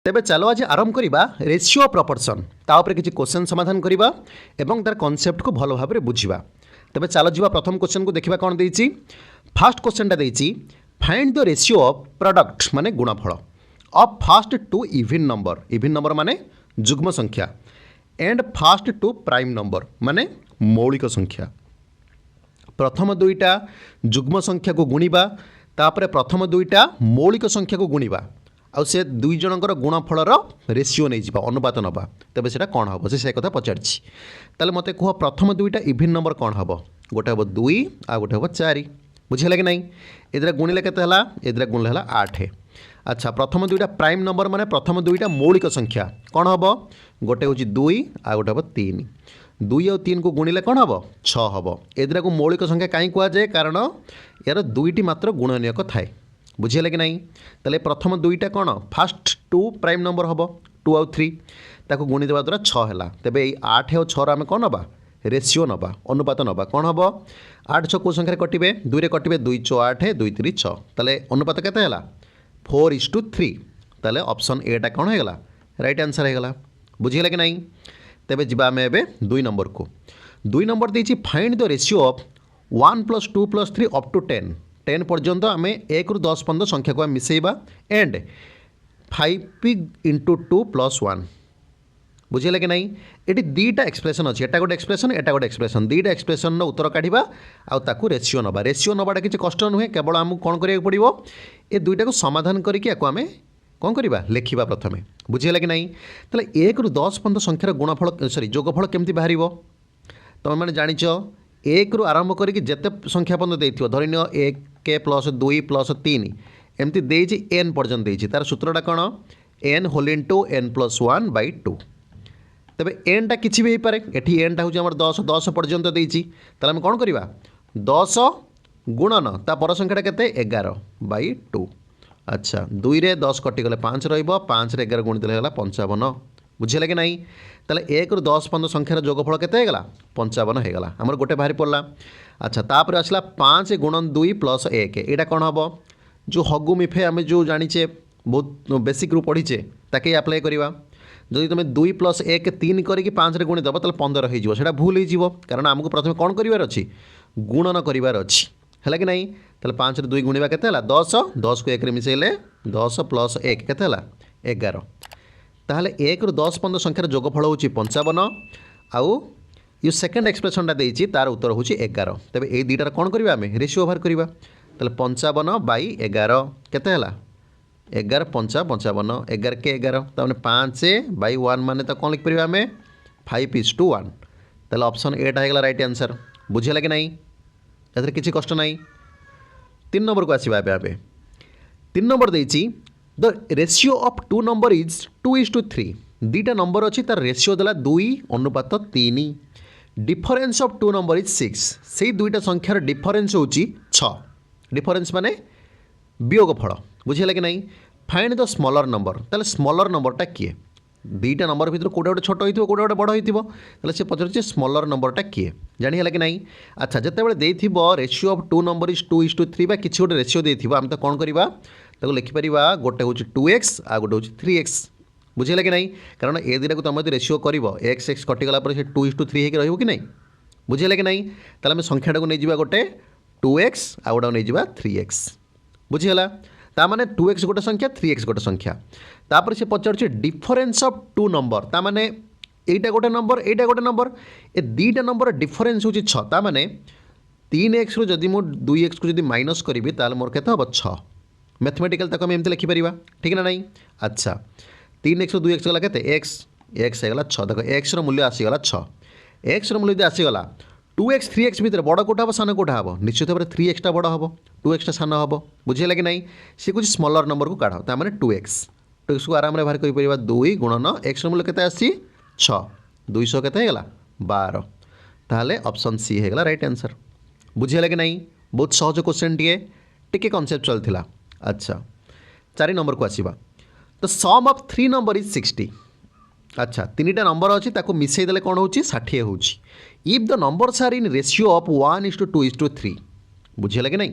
तेबे चलो आज आरंभ करवा रेशियो ऑफ प्रपोर्शन तापर किसी क्वेश्चन समाधान करवा एवं तार कॉन्सेप्ट को भल भाव बुझा। तेबे चलो जी प्रथम क्वेश्चन को देखा कौन देती। फास्ट क्वेश्चन देती find the ratio of product माने गुणफल of first two even number माने जुग्म संख्या and first two prime number माने मौलिक संख्या। प्रथम दुईटा जुग्म संख्या को गुणिबा तापर प्रथम दुईटा मौलिक संख्या को गुणिबा आउ से दुई जनकर गुणफलर रेशियो नहीं जावा अनुपात नवा तेज से कौन हम से कथा पचारि ताले मते कह प्रथम दुईटा इवन नंबर कौन हम गोटे हम 2 आ गोटे हम 4 बुझे कि नहीं ए गुणिले के ए गुणिले 8। अच्छा प्रथम दुईटा प्राइम नंबर माने प्रथम दुईटा मौलिक संख्या कौन हम गोटे हूँ 2 आ गोटे हम 3 2 और 3 को गुणिले कौन हम 6 हम ए को मौलिक संख्या कहीं कहुए कारण यार दुईटी मात्र गुणनीयक थाए बुझे कि नहीं ताले प्रथम दुईटा कौन फास्ट 2 प्राइम नंबर हम 2 और 3 ताको गुणी देवा द्वारा 6 है तेबे 8 और 6 आम कौन नवा रेशियो नवा अनुपात नवा कौन हम 8 6 कौ संख्या कटे 2 रे कटे 2 6 8 2 3 6 ताले अनुपात केते हैला 4:3 ताले ऑप्शन एटा कौन है राइट आंसर है बुझे कि नहीं। तेबे जिबा आम ए 2 नंबर को 2 नंबर देछि find the ratio of 1 + 2 + 3 up to 10 पर्यंत आम 1 ରୁ 10 पर्यंत संख्या को मिसेबा एंड 5 × 2 + 1 बुझे कि नहीं। ये दीटा एक्सप्रेशन अच्छी एटा गोटे एक्सप्रेशन एटा गोटे एक्सप्रेशन दीटा एक्सप्रेशन उत्तर काढ़ा आउ रेशियो नवा नवाटा किसी कष्ट नुहे केवल आमको कौन करा पड़ो ये दुईटा को समाधान करके आम कौन करवा लिखा प्रथम बुझे कि नहीं। ताले 1 ରୁ 10 पर्यंत संख्यार गुणफल सॉरी जोगफल केमती बाहर तुम मैंने जाच 1 ରୁ आरंभ करके जिते संख्या पर्यंत देथिबो धरि नियो 1 + 2 + 3 एमती देछि n पर्यंत देछि तार सूत्रटा कौन n होल इनटू n + 1/2 तेबे n टा किछि भी पारे एठी n टा होछि हमर 10 पर्यंत देछि ताले हम कौन करवा 10 गुणन ता पर संख्याटा केते 11/2। अच्छा 2 रे 10 कटिगले 5 रहिबो 5 रे 11 गुणित होला 55 बुझे कि नहीं। ताले 1 ରୁ 10 पर्यंत संख्यार जोगफल केते हेगला 55 हेगला हमर गोटे बाहरी पड़ला। अच्छा तापर आसला 5 × 2 + 1 एटा कौन हम जो हगु मिफे आम जो जानीचे बहुत बेसिक रू पढ़ीचे ताके अप्लाई करवा जदि तुम 2 + 1 3 करके 5 रे गुणी दब ताले 15 हो भूल हो कारण आमको प्रथम कौन करार अच्छी गुणन करार अच्छी है कि नहीं। ताले 5 रे 2 गुणवा केते 10 10 को 1 रे मिसेले 10 + 1 केते 11 ताहले 1 ରୁ 10 पर्यंत संख्यार जोगफल हूँ 55 आउ ये सेकेंड एक्सप्रेशनटा देती तार उत्तर हूँ 11 तेबे ये दुईटार कौन करवा आम रेशियो बाहर करवा ताले 55/11 केते 11 5 55 11 के 11 तमें 5/1 मान तो कौन लिखिपर आम 5:1 ताले ऑप्शन एटा है राइट आंसर बुझे कि नहीं ए किसी कष्ट ना। 3 नंबर को आसवा 3 नंबर देती the ratio of 2 number is 2:3 दुईटा नंबर अच्छी तार रेशियो देला 2:3 डिफरेन्स ऑफ 2 नंबर इज 6 से दुईटा संख्यार डिफरेन्स हूँ 6 डिफरेन्स माने वियोगफल बुझे कि नहीं। फाइंड द स्मॉलर नंबर ताले स्मॉलर नंबरटा किए दुईटा नंबर भर कौटे गोटे छोट हो कौटे गोटे बड़ हो से पचार स्मॉलर नंबरटा किए जानीला कि नहीं। अच्छा जिते देथिबो रेशियो ऑफ 2 नंबर इज 2:3 किसी गोटे रेशियो देथिबो आम तो कौन करवा ताको लिखिपर गोटे हूँ 2x आ गोटे हूँ 3x बुझे कि नहीं कारण ए दुटा को तुम रेशियो कर x कटिगला 2:3 हो कि नहीं बुझे कि नहीं। ताले आम संख्याटा को नहीं जावा गोटे 2x आ गोटे नहीं जावा 3x बुझीगला ताने 2x गोटे संख्या 3x गोटे संख्या तापर से पचार डिफरेन्स ऑफ 2 नंबर ताने एटा गोटे नंबर एटा गोटे नंबर ए दुईटा नंबर डिफरेन्स हूँ 6 ताने 3x रू जदि मु 2x को जदि माइनस करी ताल मोर केते हम 6 मैथमेटिकल तक एमती लिखिपर ठीक ना नहीं। अच्छा 3x रू 2x गला केते x x होगा 6 देख x मूल्य आसीगला 6 x मूल्य आसीगला 2x 3x भितर बड़ कोटा हम सान कोटा हम निश्चित भाव 3x टा बड़ हम 2x टा सान हम बुझे कि नहीं। सी कुछ स्मॉलर नंबर को काढ़ ताने 2x को आराम बाहर कर 2 गुणन x मूल्य केते आसी 6 200 केते हेगला 12 ताहले ऑप्शन सी हेगला राइट आंसर बुझे कि नहीं। बहुत सहज क्वेश्चन टे कॉन्सेप्ट चलता। अच्छा 4 नंबर को आसवा the sum of 3 number is 60 अच्छा 3टा नंबर अच्छी मिसई देले कौन हो 60 हो if the numbers are in ratio of 1:2:3 बुझे कि नहीं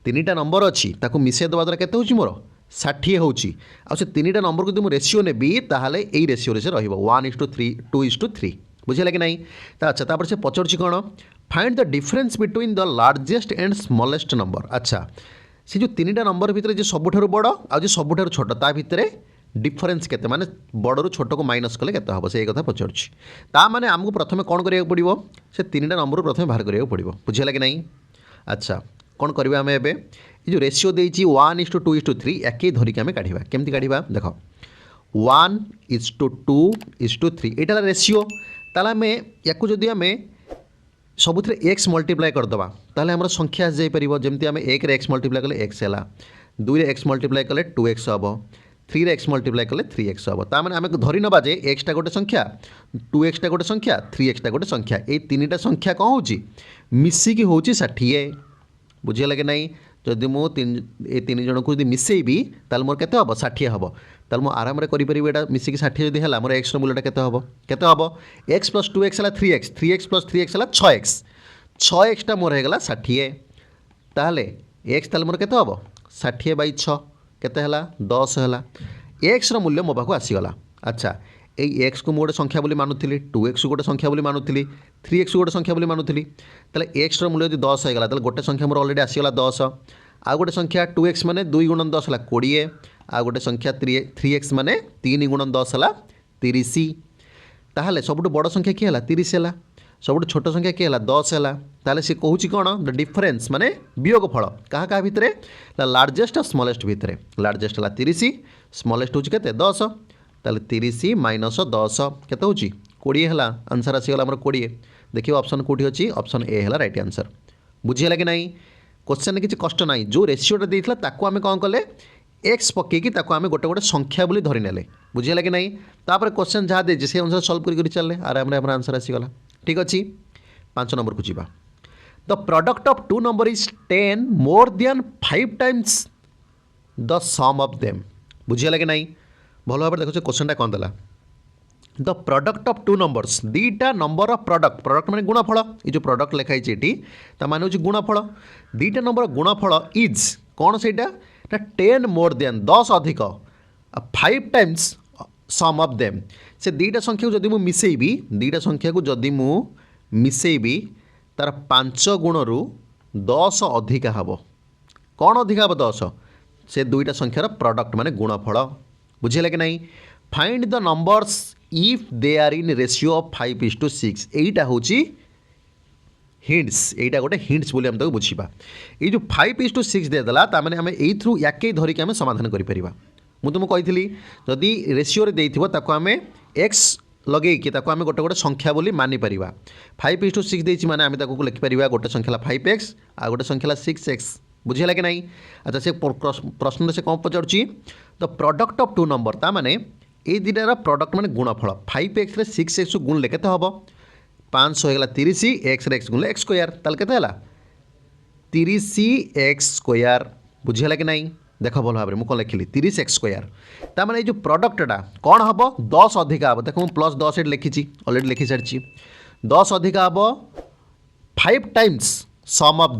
3टा नंबर अच्छी मिसई देवा द्वारा केते होची मोर ଷାଠିଏ ହେଉଛି ଆଉ ସେ ତିନିଟା ନମ୍ବରକୁ ଯଦି ମୁଁ ରେସିଓ ନେବି ତାହେଲେ ଏଇ ରେସିଓରେ ସେ ରହିବ 1:3 2:3 ବୁଝିଲା କି ନାହିଁ। ଆଚ୍ଛା ତାପରେ ସେ ପଚାରୁଛି କ'ଣ find the difference between the largest and smallest number. ଆଚ୍ଛା ସେ ଯେଉଁ ତିନିଟା ନମ୍ବର ଭିତରେ ଯେ ସବୁଠାରୁ ବଡ଼ ଆଉ ଯେ ସବୁଠାରୁ ଛୋଟ ତା ଭିତରେ ଡିଫରେନ୍ସ କେତେ ମାନେ ବଡ଼ରୁ ଛୋଟକୁ ମାଇନସ୍ କଲେ କେତେ ହେବ ସେଇ କଥା ପଚାରୁଛି। ତା ମାନେ ଆମକୁ ପ୍ରଥମେ କ'ଣ କରିବାକୁ ପଡ଼ିବ ସେ ତିନିଟା ନମ୍ବରରୁ ପ୍ରଥମେ ବାହାର କରିବାକୁ ପଡ଼ିବ ବୁଝିଲା କି ନାହିଁ। ଆଚ୍ଛା କ'ଣ କରିବା ଆମେ ଏବେ ଏ ଯେଉଁ ରେସିଓ ଦେଇଛି 1:2:3 ଏକେ ଧରିକି ଆମେ କାଢ଼ିବା କେମିତି କାଢ଼ିବା ଦେଖ 1:2:3 ଏଇଟା ହେଲା ରେସିଓ ତାହେଲେ ଆମେ ୟାକୁ ଯଦି ଆମେ ସବୁଥିରେ x ମଲ୍ଟିପ୍ଲାଏ କରିଦେବା ତାହେଲେ ଆମର ସଂଖ୍ୟା ଆସିଯାଇପାରିବ ଯେମିତି ଆମେ 1ରେ x ମଲ୍ଟିପ୍ଲାଏ କଲେ x ହେଲା 2ରେ x ମଲ୍ଟିପ୍ଲାଏ କଲେ 2x ହେବ 3ରେ x ମଲ୍ଟିପ୍ଲାଏ କଲେ 3x ହେବ ତା ମାନେ ଆମେ ଧରି ନେବା ଯେ xଟା ଗୋଟେ ସଂଖ୍ୟା 2xଟା ଗୋଟେ ସଂଖ୍ୟା 3xଟା ଗୋଟେ ସଂଖ୍ୟା ଏଇ ତିନିଟା ସଂଖ୍ୟା କ'ଣ ହେଉଛି ମିଶିକି ହେଉଛି 60 ବୁଝିଗଲା कि नहीं जदि मु ए तीन जन को मिसेबी ताल मोर केते हम 60 हम ताल मु आराम करें यहाँ मिसिक 60 जदि है मोर एक्स मूल्यटा केते हम x + 2x है 3x 3x + 3x है 6x 6xटा मोर होगा 60 ताहले x ताल मोर केते हम 60/6 केते है 10 है x मूल्य मो पाक आसीगला। अच्छा এই x को मुझे संख्या बोली मानुली 2x को गोटे संख्या बोली मानुली 3x को गोटे संख्या बोली मानुली ताले x मूल्य यदि 10 होगा तो गोटे संख्या मोर अलरेडी आसीगला 10 आ गोटे संख्या 2x माने 2 × 10 है 20 आ गोटे संख्या 3x माने 3 × 10 है 30 ताहले सबुठ बड़ संख्या किए है 30 है सबुठ छोट संख्या किए है 10 है ताहले से कहूँ कौन द डिफरेन्स माने वियोग फल क्या भितर लार्जेस्ट और स्मलेस्ट भितर लार्जेस्ट है 30 स्मलेस्ट हूँ के 10 ताले 30 - 10 केते होची 20 है आंसर आसीगला आमर 20 देखिए ऑप्शन कौटी अच्छी ऑप्शन ए है राइट आंसर बुझीगला कि नहीं क्वेश्चन किसी कष्ट ना जो रेसीोटा देता ताको आम कौन कले एक्स पकईकि आम गोटे गोटे संख्या बोली धरी नेले बुझीगला कि नहीं तापर क्वेश्चन जहाँ देती से अनुसार सल्व कर चलने आराम आंसर आसीगला ठीक अच्छे 5 नंबर को जीवा the product of two number is 10 more than 5 times the sum of them बुझीगला कि नहीं भल भाव देखो क्वेश्चन कौन देला the product of two numbers दीटा नंबर ऑफ प्रोडक्ट प्रोडक्ट माने गुणफल ये जो प्रोडक्ट लिखाई ये माने हूँ गुणफल दीटा नंबर गुणफल इज कौन से 10 मोर देन 10 अधिक 5 टाइम्स सम ऑफ देम से दीटा संख्या को जदि मु मिसेबी दीटा संख्या को जदि मु मिसेबी तार 5 गुणरु 10 अधिक हम कौन अधिक हम 10 से दुईटा संख्यार प्रोडक्ट माने गुणफल बुझीगला कि नहीं find the numbers if they are in ratio of 5:6 एटा हूँ हिंट्स एटा गोटे हिंट्स बोली हम बुझा ये जो 5:6 देदेला ताने आम यू याके धरिकी आम समाधान करें मुझे तुमको कही जदि रेशियो देथिबो ताको आम एक्स लगेकी आम गोटे गोटे संख्या बोली मानिपर 5:6 देती माने आम लिखिपर गोटे संख्या 5x आ गोटे संख्या 6x बुझीगला कि नहीं। अच्छा से प्रश्न से कौन पचारुची the product of two number ता माने ये दुटार प्रोडक्ट माने गुणफल 5x रे 6x को गुणले केते हबो 500 होगा 30 x रे x गुणले x स्क्वायर ताल केते हला 30x स्क्वायर बुझीगला कि नहीं देख भल भाव में मुझे लिखिली 30x स्क्वायर ता माने जो प्रोडक्टटा कौन हम 10 अधिक हम देख मुझे +10 ये लिखी अलरेडी लिखी सारी 10 अधिक हम 5 टाइम्स सम ऑफ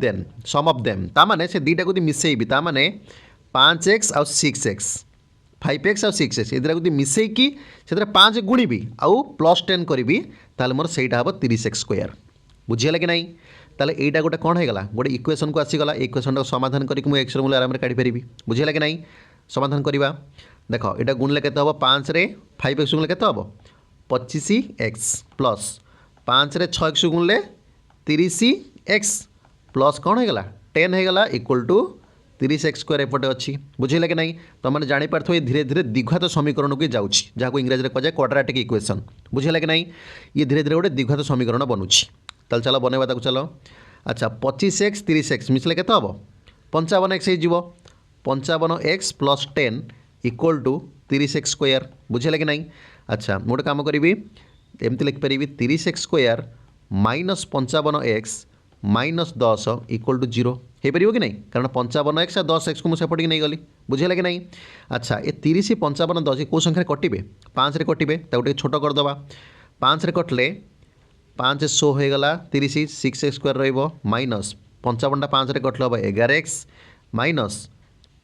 देम ता माने से दीटा को मिसेबी ता माने 5x आउ 6x 5x आउ 6x ये को मिसेकी से 5 गुणिबी आउ +10 करी ताल मोर से हम 30x स्क्वायर बुझीगला कि नहीं ताले एटा गोटे कौन होगा गोटे इक्वेशन को आसीगला इक्वेशन को समाधान करके मुझे एक्स मूल्य आराम काढ़ी पारि बुझीगला कि नहीं समाधान करवा देख यहाँ गुणले के 5 रे 5x गुणले के 25x प्लस 5 रे 6x गुणले 30x प्लस कौन होगा 10 होगा इक्वल टू 30x स्क्वायर एपटे अच्छी बुझेगा कि नहीं तो मैंने जापर ये धीरे धीरे द्विघात समीकरण को जाऊँगी जहाँ को इंग्राजी में कहुए क्वाड्रेटिक इक्वेशन बुझेगा कि नहीं ये धीरे धीरे गोटे द्विघात समीकरण बनूची ताल चलो बनवा ताको चलो। अच्छा 25x 30x मिसले के हम 55x हो 55x plus 10 equal to 30x square बुझेगा कि नहीं। अच्छा गोटे कम करी एमती लिखिपारि 30x square minus 55x minus 10 equal to 0 हो पार कि नहीं कारण 55x और 10x को मुझे सेपटिक नहीं गली बुझेगा कि नहीं। अच्छा ये 30 55 10 कौ संख्या कटे 5 रे कटे छोट करदे 5 रे कटले 5 100 होगा 30 6x स्क्वायर रही माइनस 55 5 रे कटले हम 11x माइनस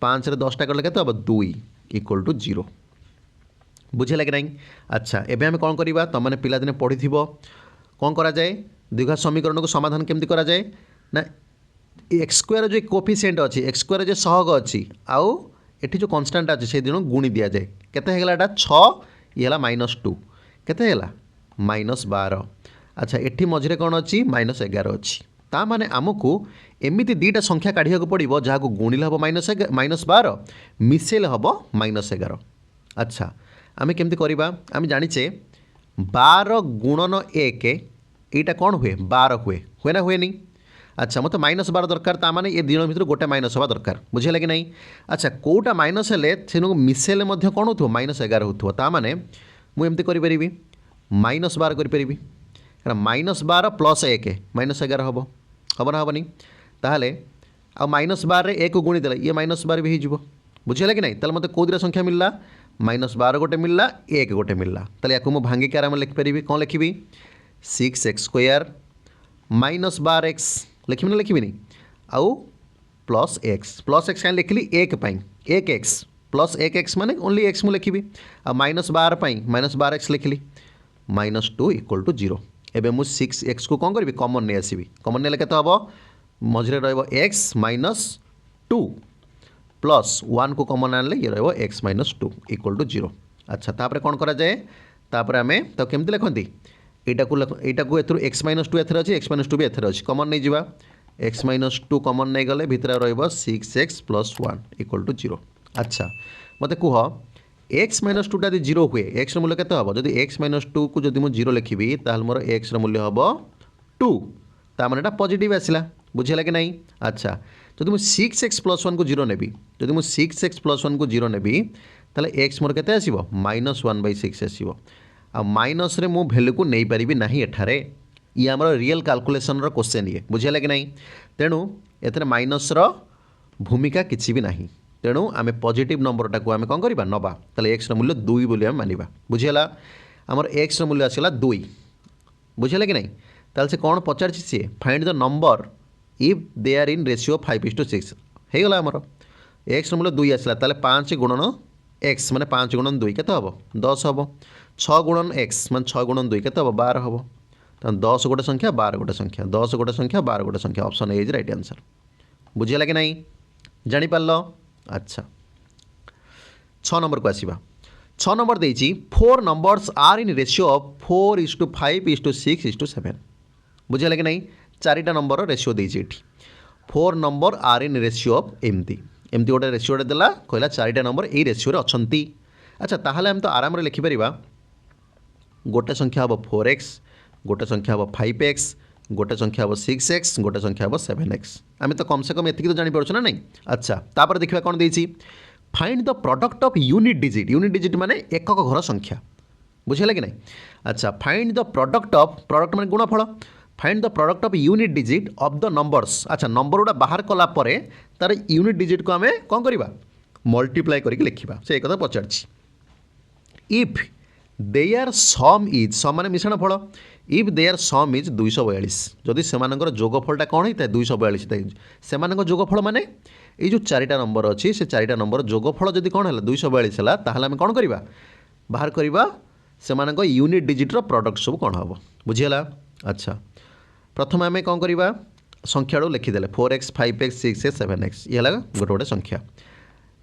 पाँच रे 10टा कले केते हम 2 इक्वल टू 0 बुझे लगे नहीं। अच्छा एबे हम कौन करवा तुम मैंने पिला दिने पढ़ी थी कौन करा जाए द्विघात समीकरण को समाधान केमती करा जाए ना एक्स स्क्वायर जो कोफिशिएंट अच्छी एक्स स्क्वायर जो सहग अच्छी आउ एठी जो कन्स्टांट अच्छे से दिन गुणी दि जाए केते हेगला एटा 6 ये -2 केते हेगला -12। अच्छा एठी मझे कौन अच्छी -11 अच्छी ता माने आमको एमती दुईटा संख्या काढ़ा पड़ो जहाँ को गुणिले हम -12 मिसेले हम -11। अच्छा आम केमती करवा आम जाचे 12 गुणन 1 यहाँ कौन हुए 12 हुए ना हुए नहीं। अच्छा मतलब -12 दरकार ता माने ये दिन भर गोटे माइनस हवा दरकार बुझेगा कि नहीं। अच्छा कोटा माइनस हेले से मिसेले कौन हो -11 हो माने मुझे करी -12 करी -12 + 1 -11 हम ना हेनी ताहले आ -12 1 को गुणी देले ये -12 भी हो बुझेगा कि नहीं। मतलब कौ दुटा संख्या मिलला -12 गोटे मिलला 1 गोटे मिलला ताले या भांगिक आराम लिखिपारि कौन लिखी 6x² -12x लिखी ना लिखी आउ +x कहीं लिखली 1 1x + 1x माने ओनली x मुझे लिखी आ -12 -12x लिखली -2 इक्वल टू 0। एबे मु 6x को कौन करी कॉमन नहीं आसबि कॉमन नहीं केते हम मझे x -2 प्लस 1 को कॉमन आनले ये रहिबो x -2 इक्वल टू 0। अच्छा तापर कौन करा जाए तापर आमे तो केमती लिखती एटा को एथुर x -2 एथरे अछि x -2 भी एथरे अछि कॉमन नहीं जिबा x -2 कॉमन नहीं गले भितर रहिबो 6x + 1 इक्वल टू 0। अच्छा मते कुह x -2 टा 0 हुए x मूल्य केते हबो जदि x -2 को जदि मु 0 लिखिबि ताहल मोर x मूल्य हबो 2 ता माने एटा पॉजिटिव आसिला बुझेला कि नहीं। अच्छा जदि मु 6x + 1 को 0 नेबी जदि मु 6x + 1 को 0 नेबी ताले x मोर केते आसीबो -1/6 आसीबो आ माइनस रे मु वैल्यू को नहीं पारिबि नाही एठारे ये हमर रियल कैलकुलेशन रो क्वेश्चन ये बुझेला कि नहीं। तेणु एथरे माइनस रो भूमिका किछि भी नहीं तेणु आम पॉजिटिव नंबरटा को आम कौन करवा नवा ताले एक्स मूल्य 2 बोली आम मानिबा बुझेला आमर एक्स मूल्य आसला 2 बुझेला कि नहीं। ताले से कौन पचार सी find the number if they are in ratio 5:6 हो गला आमर एक्स मूल्य 2 आसला ताले 5 गुणन एक्स माने 5 गुणन 2 केते हबो 10 हबो 6 गुणन एक्स माने 6 गुणन 2 केते हबो 12 हबो तो 10 गोटे संख्या 12 गोटे संख्या 10 गोटे संख्या 12 गोटे संख्या option A is right answer बुझेला कि नहीं जानि पारलो। अच्छा 6 नंबर को आसीबा 6 नंबर देइची 4 numbers are in ratio of 4:5:6:7 बुझेला कि नहीं चारिटा नंबर रेशियो देइची एठी 4 number are in ratio of एमती एमती गोटे रेशियो देला कहला चारिटा नंबर ए रेशियो रे अछंती। अच्छा ताहले हम तो आराम रे लिखि परिबा गोटे संख्या हबो 4x गोटे संख्या हबो 5x गोटे संख्या हम 6x गोटे संख्या हम 7x आम तो कम से कम एतिक तो जापर ना नहीं। अच्छा तापर देखा कौन देती find the product of unit digit माने एकक घर संख्या बुझेगा कि नहीं। अच्छा फाइंड द प्रोडक्ट माने गुणफल find the product of unit digit of the numbers. अच्छा नंबर गुड़ा बाहर कला परे तार यूनिट डिजिट को आम कौन करवा मल्टीप्लाई करके लिखा से एक पचार if there some is sum माने मिश्रण फल इफ देयर सम इज 242 जदि से जोगफलटा कौन होता है 242 से जोगफल माने ये जो चारिटा नंबर अच्छी से चारिटा नंबर जोगफल जदि कौन है 242 है ताहले आम कौन करवा बाहर करवा से यूनिट डिजिट्र प्रडक्ट सब कौन हम बुझीगला। अच्छा प्रथम आम कौन करवा संख्या लिखिदे 4x 5x 6x 7x ये गोटे गोटे संख्या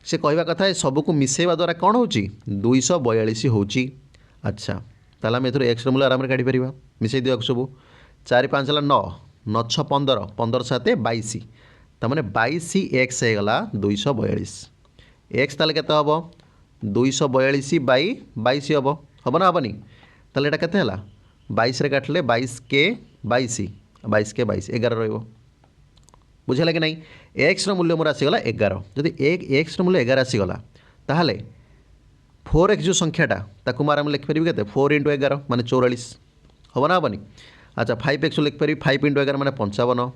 से कहवा कथा सबको मिसेवा द्वारा कौन हो 242 हो। अच्छा ताला आम एथर एक्स मूल्य आराम काढ़ी पार मिसई दिया सब 4 5 है 9 9 6 15 15 7 22 तमें 22x होगा 242 एक्स ताले केते हबो 242/22 हबो हबो ना हबनी ताले एटा केते हला 22 रे काटले 22 के 22 22 के 22 11 रहिबो बुझेला कि नहीं। एक्स मूल्य मोर आसीगला 11 जदि एक्स मूल्य 11 आसीगला ताहले 4x जो संख्याटा ताकू आराम लिखिपारि के 4 × 11 माने 44 हम ना हेनी। अच्छा 5x लिखिपारि 5 × 11 माने 55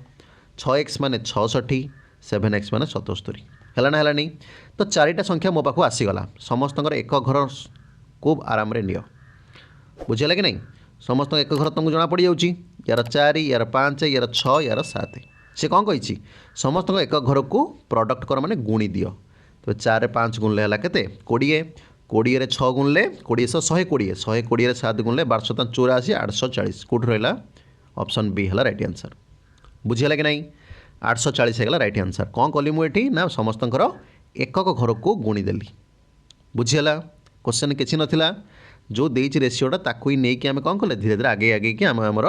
6x माने 66 7x माने 77 है ना है तो चारिटा संख्या मो पाखु आसीगला समस्त एक घर को आराम रे नियो बुझेगा कि नहीं। समस्त एक घर तुमको जना पड़ जाऊँगी यार 4 यार 5 यार 6 यार 7 से कौन कही समस्त एक घर को प्रडक्ट कर माने गुणी दियो तो 4 रे 5 गुणले है केते 20 20 रे 6 गुणले 20 120 120 रे 7 गुणले 12 84 840 कोठ रहिला ऑप्शन बी है राइट आंसर बुझीला कि नहीं 840 है राइट आंसर कौन कली मुझे ना समस्त एकक घर को गुणीदेली बुझीला क्वेश्चन किसी नाला जो देची रेसीोटा ताकू ही नहीं आम कौन कले धीरे धीरे आगे आगे कि आम आमर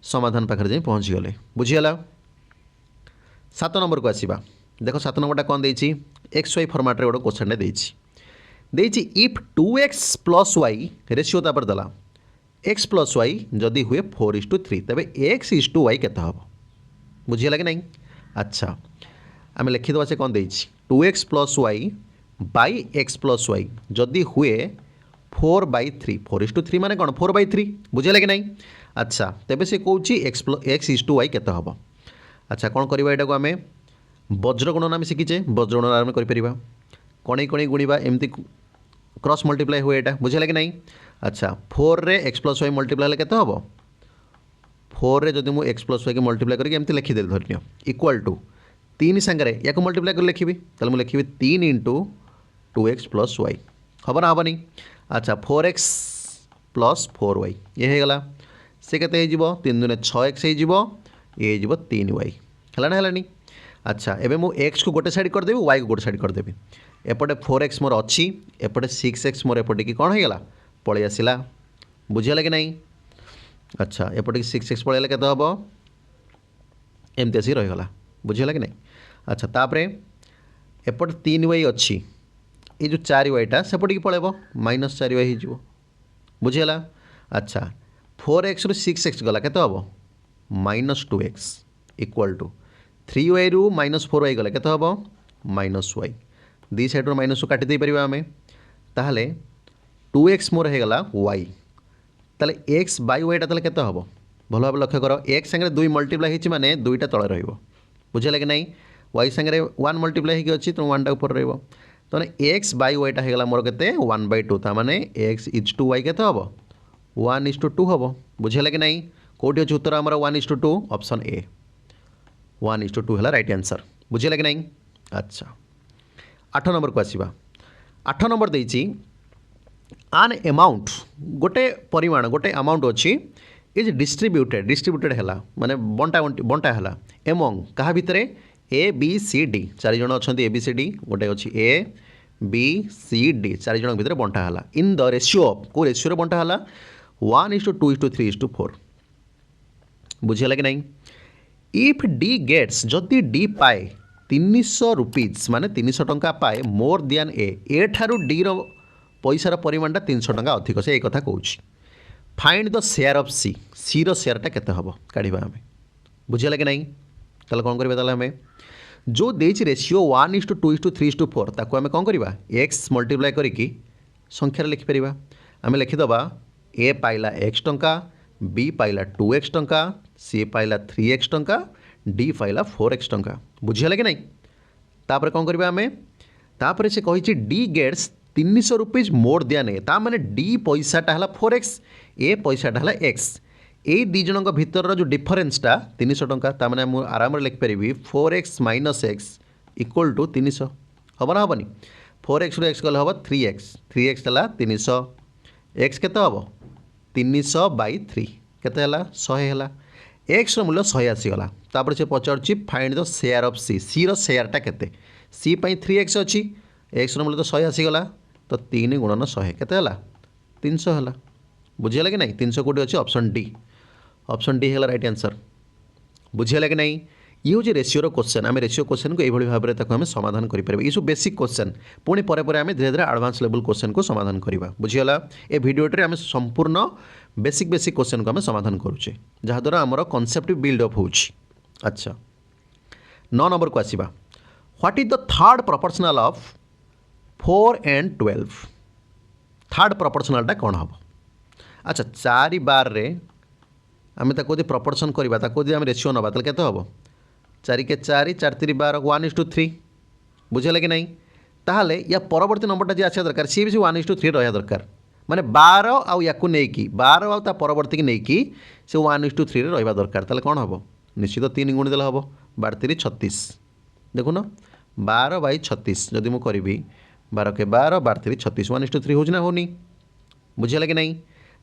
समाधान पाखे जाए पहुँचीगले बुझीगला 7 नंबर को आसवा देख 7 नंबरटा कौन देती एक्स वाई फर्माट गोटे क्वेश्चन देती इफ 2x + y रेसीो तापर देला x + y जदि हुए 4:3 तेरे x = y केते हम बुझीगला कि नहीं अच्छा आम लिखिदेवा से कौन देती 2x + y by x + y जदि हुए 4/3 4:3 माने कौन 4/3 बुझेगा कि नहीं अच्छा तेबे से कौन x = y केते हम अच्छा कौन करवा यहाँ आम वज्र गणना आम शिखीचे वज्र गणना आम कर कणे कणे गुणा एमती क्रॉस मल्टीप्लाई हुए यहाँ बुझेगा कि नहीं अच्छा 4 रे x + y मल्टीप्लाई केते हम 4 रे जदि मुझे x + y के मल्टीप्लाई करके एमती लिखिदेली धरनियो इक्वाल टू 3 सांगे या मल्टीप्लाई कर लिखी तेल मुझे लिखी 3 × 2x + y हम ना हेनी अच्छा 4x + 4y ये होगा से केते 3 × 6x ये 3y है ना है अच्छा एबे मु x को गोटे साइड करदेवी y को गोटे साइड करदेवी एपटे 4x मोर अच्छी एपटे 6x मोर एपटे कि कौन होगा पलि आसला बुझीगला कि नहीं अच्छा एपटे 6x पलैला केते हम एमती आसिक रहीगला बुझीगला कि नहीं अच्छा तापरे एपटे 3y अच्छी ये जो 4yटा सेपटे की पलैब -4y हो बुझीगला अच्छा 4x ରୁ 6x गला केते हम -2x इक्वल टू 3y ରୁ -4y गला केते हम -y दी साइड माइनस काटी दे परिबा आमे ताहले 2x मोर हो गला y ताले x बाय y ताले केते हम भल भाव लक्ष्य कर x संगे 2 मल्टीप्लाई होची माने 2टा तळे रहइबो बुझले कि नहीं y संगे 1 मल्टीप्लाई होकी अछि तो 1टा ऊपर रहइबो तो x बाय y टा हो गला मोर केते 1/2 ता माने x = y केते हम 1:2 हम बुझले कि नहीं कोठी अछि उत्तर हमर 1:2 ऑप्शन ए 1:2 है राइट आंसर बुझले कि नहीं अच्छा 8 नंबर को आसवा 8 नंबर देती आन अमाउंट गोटे परिमाण गोटे अमाउंट अच्छी इज डिस्ट्रीब्यूटेड है माने बंटा है एमंग क्या भितर ए बी सी डी 4 जन अच्छा ए बी सी डी गोटे अच्छी ए बी सी डी 4 जन भितर बंटा है इन द रेशियो को रेशियो बंटा है 1:2:3:4 बुझेगा कि नहीं इफ डी गेट्स जदि डी पाए 300 रुपीज माने 300 टंका पाए मोर देन ए ठारू डी रो पैसार परिमाणटा 300 टंका अधिक से एक कथा कहूँ फाइंड द शेयर ऑफ सी रो शेयरटा केते हम काढ़ा आम बुझेगा कि नहीं ताले कौन करवा आम जो देछि रेशियो 1:2:3:4 ताको आम कौन करवा एक्स मल्टीप्लाई करके संख्यार लिखिपर आम लिखिदबा ए पाइला x टंका बी पाइला 2x टंका सी पाइला 3x टंका डी पाइला 4x टंका बुझीगला कि नहीं तापर कौन करबा आमे तापर से कही D gets 300 rupees more than A ता माने डी पैसाटा है 4x ए पैसाटा है x ये दी जन भितर जो डिफरेन्सटा 300 टंका ता माने मु आराम रे लिख परिबी 4x - x इक्वल टू 300 हम ना हेनी 4x रू x गले हम 3x 3x है 300 x केते हम 300/3 केते हला 100 हला x मूल्य 100 आसीगला तापर से पचार फाइंड द शेयर ऑफ सी रो शेयरटा केते सी 3x अच्छी x मूल्य तो 100 आसीगला तो 3 × 100 केते हला 300 हला बुझीगला कि नहीं 300 कोटी अच्छी ऑप्शन डी है राइट आंसर बुझीगला कि नहीं ये हूँ रेशियोर क्वेश्चन आम रेशियो क्वेश्चन को यही भाव में आम समाधान करें ये सब बेसिक क्वेश्चन पुणी पर आम धीरे धीरे एडवांस लेवल क्वेश्चन को समाधान करवा बुझीगला ए भिडियोटे आम संपूर्ण बेसिक क्वेश्चन को आम समाधान करुचे जहाद्वारा आमर कनसेप्ट बिल्ड अप हो अच्छा 9 नंबर को आसवा what is the third proportional of 4 and 12 third प्रोपोर्शनलटा कौन हम अच्छा 4 बार रे आम प्रोपोर्शन करवा आम रेशियो नवा तो केते हम 4 के 4 4 3 12 1:3 बुझेगा कि नहीं ताहले या परवर्ती नंबरटा जी आसा दरकार सी भी 1:3 रहा दरकार माने 12 आउ या 12 आउ ता परवर्ती की नहीं से 1:3 रहा दरकार ताले कौन हम निश्चित 3 गुणी देला हम 12 3 36 देखुन 12/36 जदि मुझे करी 12 के 12 12 3 36 1:3 हो ना होनी बुझे कि नहीं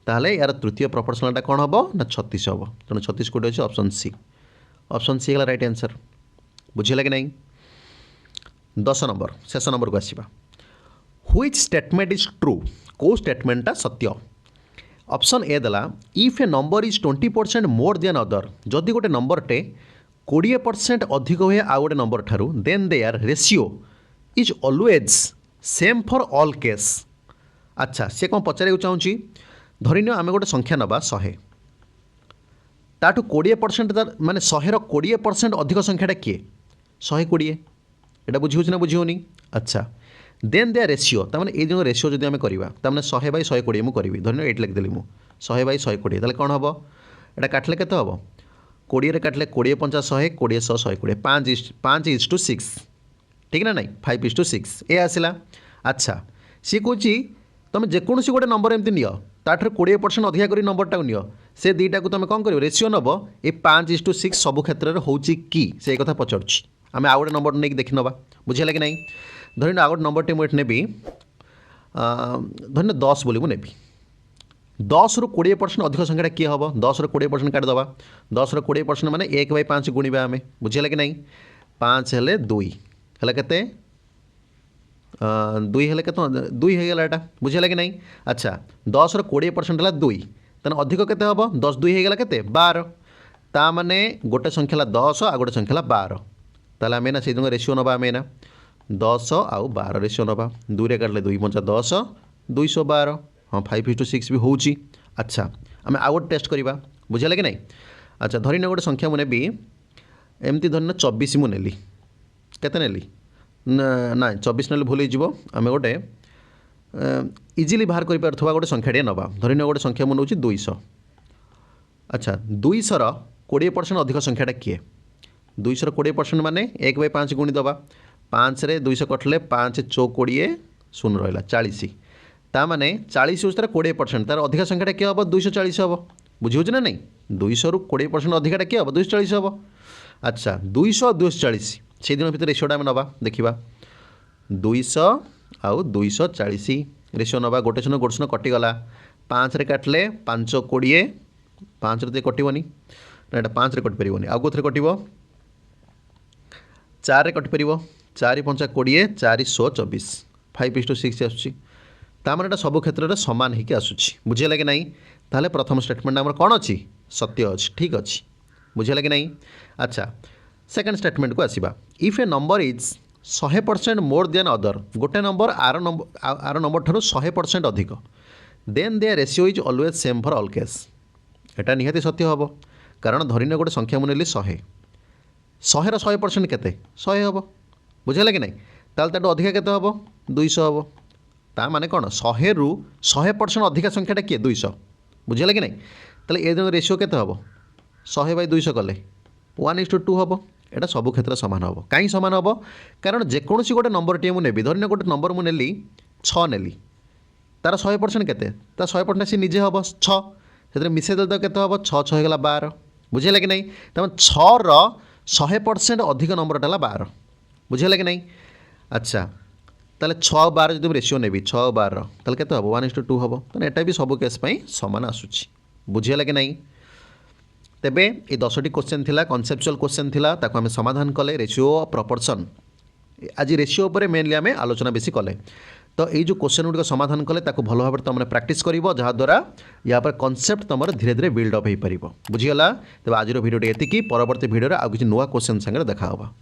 ताहले यार तृतीय प्रपोर्शनलटा कौन हम ना 36 हम तेणु 36 कोटे अच्छे ऑप्शन सी है राइट आंसर बुझे कि नहीं 10 नंबर शेष नंबर को आसवा व्हिच स्टेटमेंट इज ट्रू कौ स्टेटमेंटा सत्य ऑप्शन ए देला if a number is 20% more than other जदि गोटे नंबरटे 20% अधिक हुए आउ गोटे नंबर ठारू then their ratio is always same for all case अच्छा सी कौन पचारे चाहूँगी धरिनियो आम गोटे संख्या नवा 100 ताठू 20% माने 100 20% अधिक संख्याटा किए 120 एटा बुझी ना बुझी अच्छा देन दे रेशियो ताने ये जो रेशियो जब आम करवा ताने 100/120 मुझे करी धरिनियो ये लिखिदेली मुझे 100/120 ताले कौन हम एटा काटले केते हम 20 काटले 20 50 100 20 100 120 5:6 ठीक ना नहीं 5:6 ये आसला अच्छा सी कौच तुम जेकोसी गोटे नंबर एमती नियो ताठर 20% अधिका कर नंबरटा नियो से दुईटा को तुम कौन कर रेशियो नब ये 5:6 सब क्षेत्र में हो से कथा पचारुच्छी आम आउ गोटे नंबर नहीं देखी नवा बुझे कि नहीं धरने आउ गोटे नंबरटे मुझे नेबी धरने 10 बोली मुझे नेबी 10 रु 20% अधिक संख्याटा किए हम 10 रु 20% काटिदेवा 10 रु 20% माने 1/5 गुणिबा आम बुझे कि नहीं 5 हेले 2 है केते 2 हेले केते 2 होगा एटा बुझे कि नहीं अच्छा 10 रु 20% है 2 तेना अधिक केते हम 10 2 होगा केते 12 ता माने गोटे संख्या 10 आ गोटे संख्या 12 ताले आम ना से रेशियो नवा आम ना 10 आउ 12 रेशियो नवा 2 रे काटले 2 5 10 212 हाँ 5:6 भी होची अच्छा आम आउ गोटे टेस्ट करवा बुझे कि नहीं अच्छा धरिने गोटे संख्या मुझे भी एमती धरिने 24 मुझे नेली केते नेली ना 24 नेले भूल हो आम गोटे इजिली बाहर कर पारुवा गोटे संख्याटे नवा धरिने गोटे संख्या मुझे नौ 200 अच्छा 200 20% अधिक संख्याटा किए 200 20% माने 1/5 गुणिदेवा 5 रे 200 कटले 5 चौकोड़े 0 रहा 40 ता माने 40 तार 20% तार अधिक संख्याटा किए हम 240 हम बुझे ना नहीं 200 रु 20% अधिकटा किए हम 240 हम अच्छा 200 240 से दिन भर रेशियोटा आम नवा देखा 200 आउ 240 रेशियो नवा गोटे सुन गोटे सुन कटिगला 5 रे काटले 5 20 5 रे कटोनी ना यहाँ 5 रे कटिपर आउ कौन कटो 4 रे कटिपर 4 5 20 4 100 24 5:6 आसूँ ताने सब क्षेत्र में सामान होगी आसूँ बुझे कि नहीं ताहले प्रथम स्टेटमेंट आम कौन अच्छी सत्य अच्छी ठीक अच्छी बुझे कि नहीं अच्छा सेकेंड स्टेटमेंट को आसवा if a number is 100% more than other गोटे नंबर आर नंबर ठार 100% अधिक than they ratio is always same for all case एटा निहाती सत्य हम कारण धरिने गोटे संख्या मुझे 100 100% केते 100 हम बुझे कि नहीं ताल ताठू अधिका केते हम 200 हम ता माने कौन 100 रु 100% अधिका संख्याटा किए 200 बुझे कि नहीं ताले ए रेशियो केते हम 100/200 कले 1:2 हम एटा सब क्षेत्र सामान हम कहीं सामान हम कारण जेकोसी गोटे नंबर टी मुझे धरने गोटे नंबर मुझे नेली 6 नेली तार 100% केते तार 100% सी निजे हम 6 से मिसे दे केते हम 6 6 होगा 12 बुझे कि नहीं तमें 6 रो 100% अधिक नंबरटा 12 बुझे कि नहीं अच्छा ताले 6 12 जो रेशियो नेबी 6 12 ताले केते हम 1:2 हम तो एटा भी सब केस सामान आसूची बुझे कि नहीं तेबे ये 10टी क्वेश्चन थिला कनसेप्चुअल क्वेश्चन थिला ताको आम समाधान कले रेशियो प्रपोर्शन आज रेशियो उपर मेनली आम आलोचना बेसी कले तो ये जो क्वेश्चन गुड़िक समाधान कले ताको भल भाव तुम प्रैक्टिस कर जहाँद्वारा या पर कनसेप्ट तुम धीरे धीरे बिल्डअप हो पार बुझीगला तेज आज भिडियो ये परवर्ती भिडियो आउ किसी नुआ क्वेश्चन सागर देखा होगा।